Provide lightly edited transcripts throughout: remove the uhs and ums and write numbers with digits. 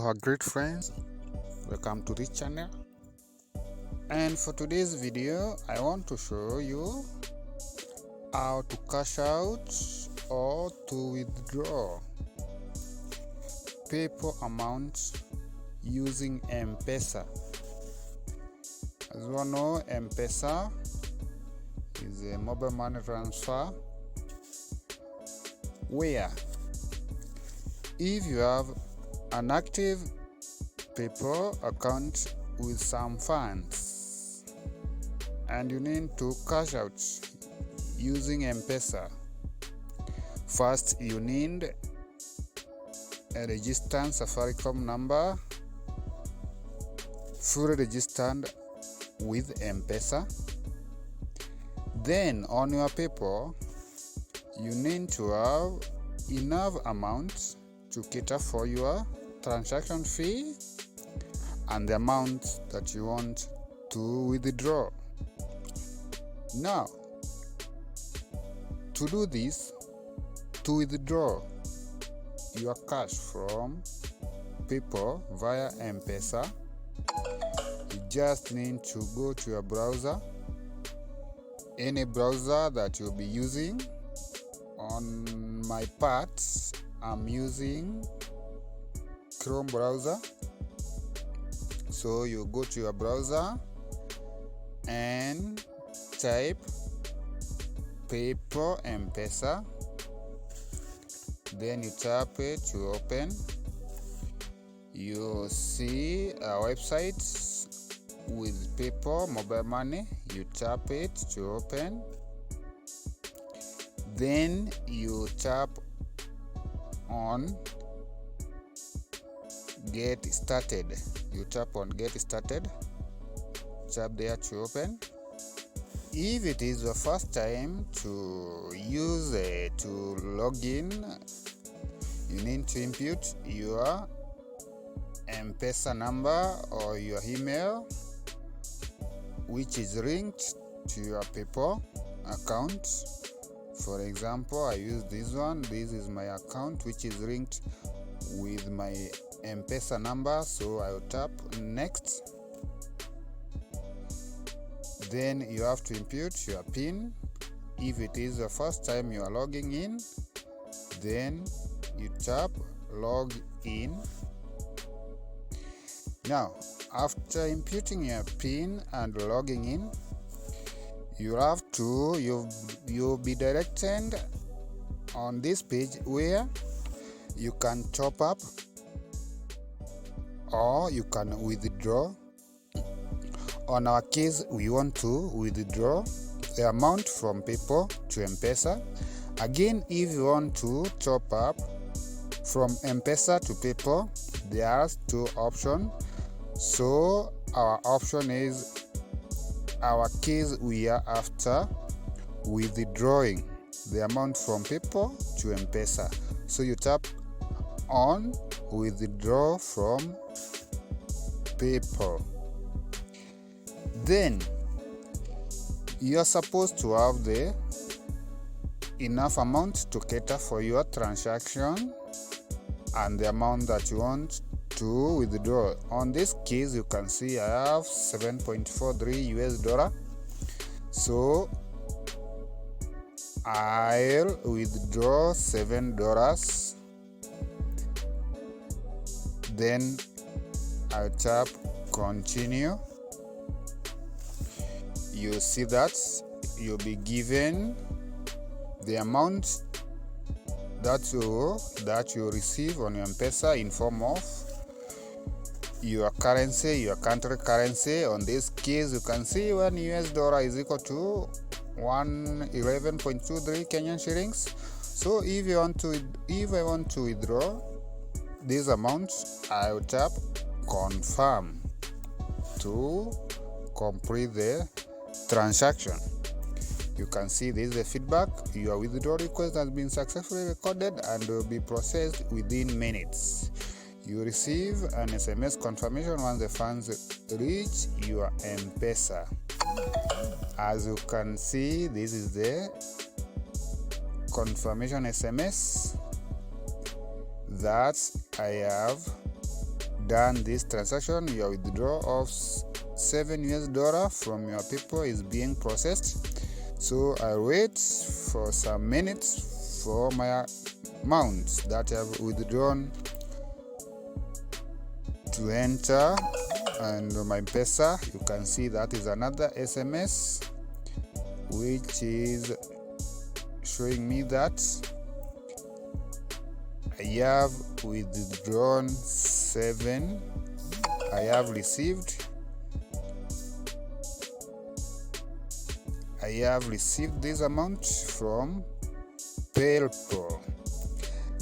Hello our great friends, welcome to this channel. And for today's video I want to show you how to cash out or to withdraw paper amounts using M-pesa. As you all know, M-pesa is a mobile money transfer where if you have an active PayPal account with some funds and you need to cash out using M-pesa, first you need a registered Safaricom number, fully registered with M-pesa. Then on your PayPal you need to have enough amount to cater for your transaction fee and the amount that you want to withdraw. Now, to do this, to withdraw your cash from PayPal via M-pesa, you just need to go to your browser, any browser that you'll be using. On my part, I'm using Chrome browser. So you go to your browser and type PayPal M-pesa, then you tap it to open. You see a website with PayPal mobile money. You tap it to open, then you tap on get started. You tap on get started, tap there to open. If it is your first time to use to log in, you need to input your M-pesa number or your email which is linked to your PayPal account. For example, I use this one. This is my account which is linked with my M-pesa number, so I will tap next. Then you have to input your PIN. If it is the first time you are logging in, then you tap log in. Now, after inputting your PIN and logging in, you'll be directed on this page where you can top up or you can withdraw. On our case, we want to withdraw the amount from PayPal to M-pesa. Again, if you want to top up from M-pesa to PayPal, there are two options. So our option is, our case, we are after withdrawing the amount from PayPal to M-pesa. So you tap on withdraw from PayPal. Then you are supposed to have the enough amount to cater for your transaction and the amount that you want to withdraw. On this case, you can see I have $7.43 US. So I'll withdraw $7. Then I'll tap continue. You see that you'll be given the amount that you receive on your M-pesa in form of your currency, your country currency. On this case, you can see $1 US is equal to 111.23 Kenyan shillings. So if I want to withdraw this amount, I will tap confirm to complete the transaction. You can see this is the feedback. Your withdrawal request has been successfully recorded and will be processed within minutes. You receive an SMS confirmation once the funds reach your M-pesa. As you can see, this is the confirmation SMS that I have done this transaction. Your withdrawal of $7 from your people is being processed. So I wait for some minutes for my amount that I have withdrawn to enter, and on my M-pesa you can see that is another SMS which is showing me that I have withdrawn 7. I have received this amount from PayPal.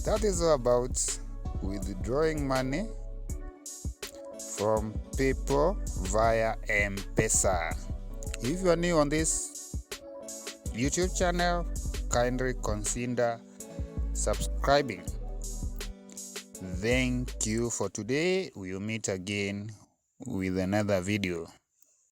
That is all about withdrawing money from people via M-pesa. If you are new on this YouTube channel, kindly consider subscribing. Thank you for today. We'll meet again with another video.